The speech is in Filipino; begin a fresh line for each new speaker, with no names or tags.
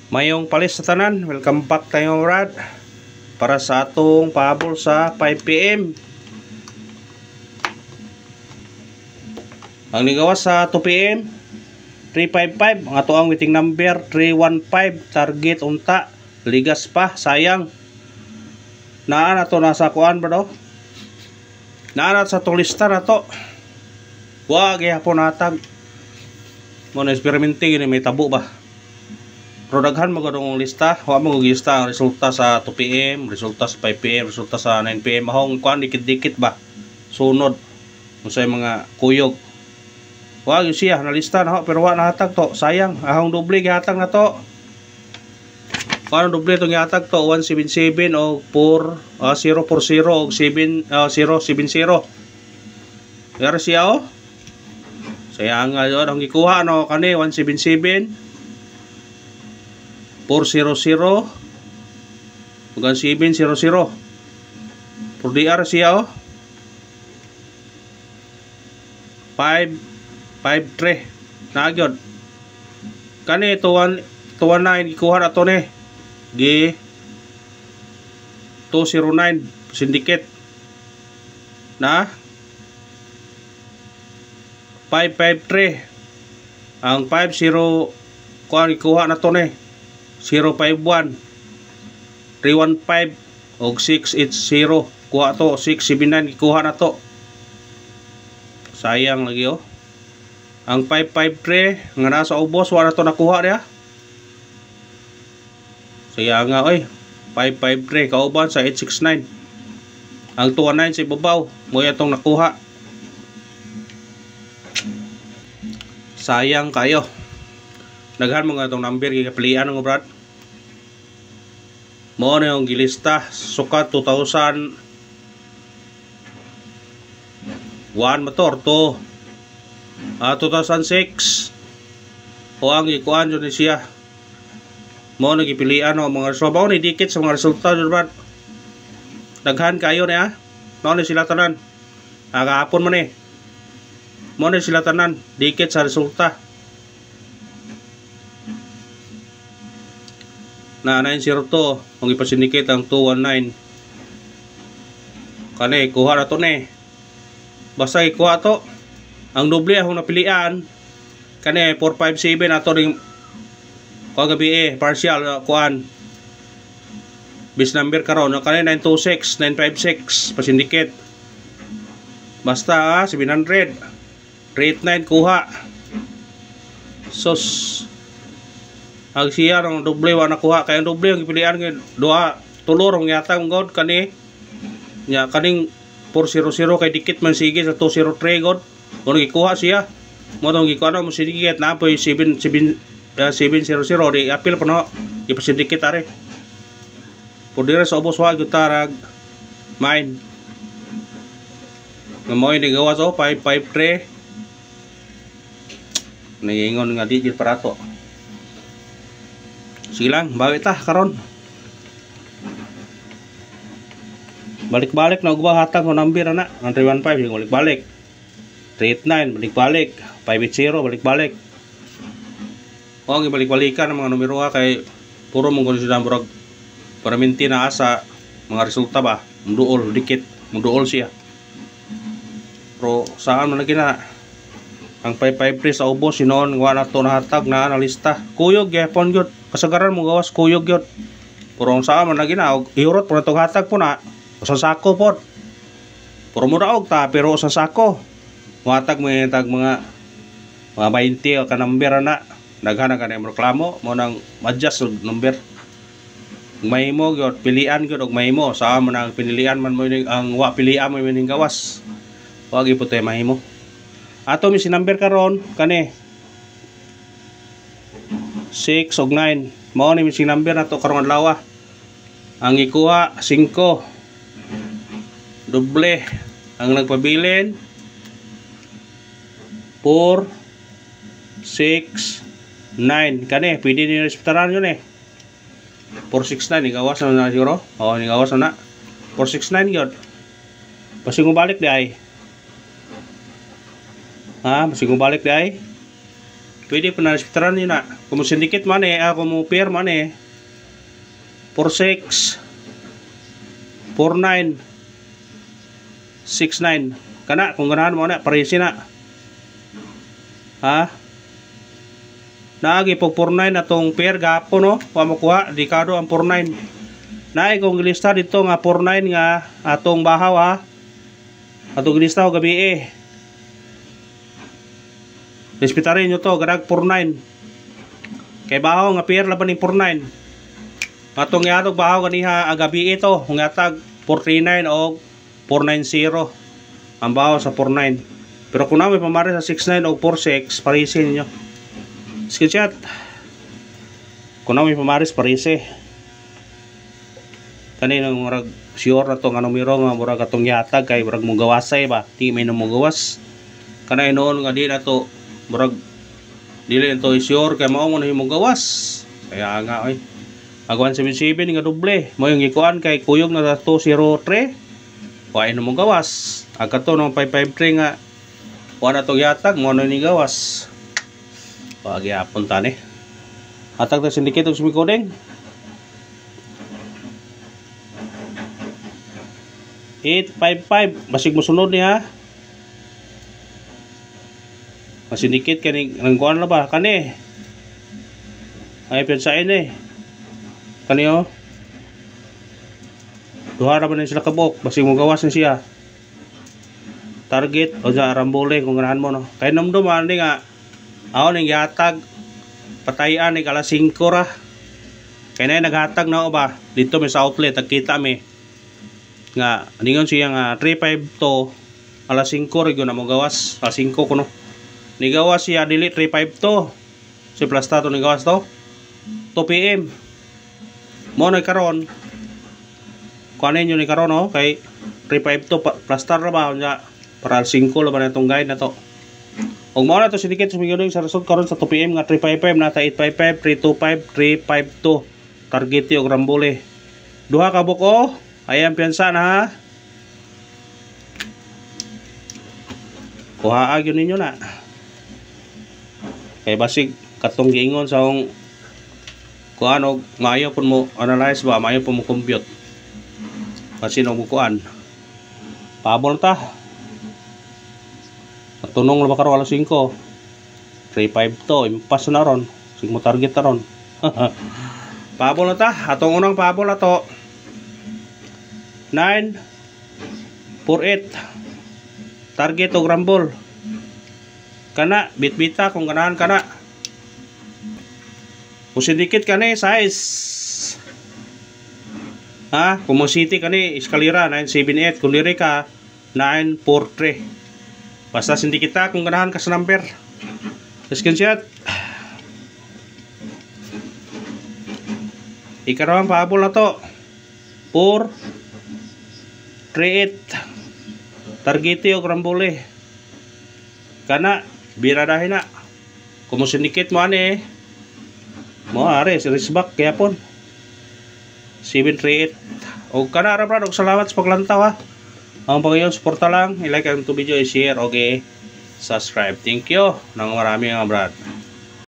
Mayong palis sa tanan, welcome back tayo Brad para sa atong pahabol sa 5 PM. Ang nigawas sa 2 PM 355, ang ato ang waiting number 315, target unta, ligas pa, sayang. Naan ato nasa kuan bro. Naan sa tong lista na to. Wa gyapon natag. Mo na eksperimente gini may tabo ba. Pero daghan mo gadong lista, wa mo lista ang resulta sa 2 PM, resulta sa 5 PM, resulta sa 9 PM, mahong kuan dikit-dikit ba. Sunod unsay mga kuyog. Wa gyud siya na lista na pero wa nahatag to, sayang. Ahong doble gihatag na to. Kuan doble tong gihatag to 177 o 040 og 7070. Pero siya oh. Sayang nga yun ang gikuha no kani 177 400 hanggang 700 por DR siya oh 553 nagyod kani tuwan na gikuha na to ni G 209 syndicate na 553 ang 50 kuha gikuha na to ni 051 315 og 680 kuha to 679 gikuha na to. Sayang lagi oh. Ang 553 nga nasa ubos wala to nakuha niya. Sayang nga oy. 553 kauban sa 869. Ang 219 sa ibabaw mo itong nakuha. Sayang kayo. Daghan mo nga itong number gigapilian ng brad. Mo na yung gilista sukat 2001 motor to 2006 o ang ikuan yun siya mo nagipilian o mga resulta mo ni dikit sa mga resulta yun brad. Daghan kayo niya mo ni sila tanan agahapon mo ni mo ni sila tanan dikit sa resulta na 902 ang ipasindicate ang 219 kani kuha na to ni basta ikuha to ang doble akong napilian kani 457 ato ring kagabi partial kuan bis number karon kani 926 956 pasindicate basta 700 389 kuha sos ang siya ng doble wa nakuha kaya ang doble ang ipilian ng duha tulor ang yatang god kani nya kaning 400 kay dikit man sige sa 203 god kung gikuha siya mo tong gikuha mo sindigit na po 700 di apil pa no ipasindikit are pudira sa ubos wa gutarag mine nga mo ini gawa so 553 nagingon nga di gid para to. Sige lang, bawi ta karon. Balik-balik na ugba hatag ng number na. Ang 315 yung balik-balik. 389 balik-balik. 580 balik-balik. O ang ibalik-balikan ng mga numero kay puro mong gusto na murag para minti na asa mga resulta ba. Munduol dikit, munduol siya. Pero saan man lagi na ang 553 sa ubos sinon wa na to nahatag na analista. Kuyog gyapon gyud. Kasagaran mo gawas kuyog gyud. Pero ang saan man lagi na iurot po na tong hatag po na sa sako po. Puro mo daog ta pero sa sako. Matag mo tag mga 20 o ka number na. Daghan ka na reklamo mo nang adjust og number. May mo gyud pilian gyud og may mo saan man ang pinilian man mo ang wa pilian mo ning gawas. Wa gyud putoy mahimo. Ato mi si number karon kani 6 og 9 mao ni si number nato karong adlaw. Ang ikuha 5 doble ang nagpabilin 4 6 9 kani pwede ni respetaran yun 469 igawas na siguro igawas na 469 yun pasing balik di ay ha pasing balik di ay pwede pa na ispitaran yun na. Kung mo syndicate man kung mo pair man 4-6 4-9 6-9 kana kung ganahan mo na parisi na ha naagi pag 4-9 atong pair gapon no wa makuha dekado ang 4-9 naay kung gilista dito nga 4-9 nga atong bahaw ha atong gilista o gabi respetarin nyo to garag 4-9 kay bahaw nga pair laban ng 4-9 atong yatog bahaw ganiha agabi ito kung yatag 439 o 490 ang bahaw sa 49 pero kung namin pamari sa 69 o 46 parisin nyo screenshot kung namin pamaris parisi kanina murag sure na to nga numero nga murag atong yatag kay murag mong gawasay ba di may nang gawas kanay noon nga di na to murag dili na to sure kay mao mo na himong gawas kaya nga oy Mag 177 nga doble. Mo yung ikuan kay kuyog na 203. Wa ino mo gawas. Agka to no 553 nga wala to yatag mo no ni gawas. Pagi apon tani. Atag ta syndicate og sumikodeng. 855 basig mo sunod niya. Masindikit kani ang kuan na ba kani. Ay pensain Kaniyo. Duha ra man sila kabok, basig mo gawas siya. Target o sa rambole kung ganahan mo no. Kay namduman ni nga aw ning yatag patayan ni alas 5 ra. Kay nay naghatag na ba dito may sa outlet tagkita mi. Nga ningon siya nga 352 alas 5 ra gyud na mo gawas, alas 5 kuno. Ni gawas siya dili 352. Si plastato ni gawas to 2 PM. Mo na karon kuanin nyo ni karon no kay 352 plastar ra ba nya para 5 laban na itong guide na to ug mao na to syndicate sumigod sa result karon sa 2 PM nga 355 nata 855 325 352 target og rambole duha ka buko ayang piyansa na ha kuha agyon ninyo na kay basig katong giingon sa akong kuan og maayo pud mo analyze ba maayo pud mo compute kasi no bukuan pabol ta tunong na ba karo alas 5 352 impas na ron sig mo target ta ron pabol na ta atong unang pabol na to 948 target og rambol kana bitbita kung ganahan kana kung syndicate ka ni size ha kung mo city ka ni eskalera 978 kung diri ka 943 basta syndicate ta kung ganahan ka sa number screenshot ikarawang pahabol na to 438 targeti o rambole kana biradahin na kung mo syndicate mo ani mo are si Risbak kaya pon 738 o kana ra brad og salamat sa paglantaw ha ang pagayon suporta lang i-like ang to video i-share okay subscribe thank you nang marami mga brad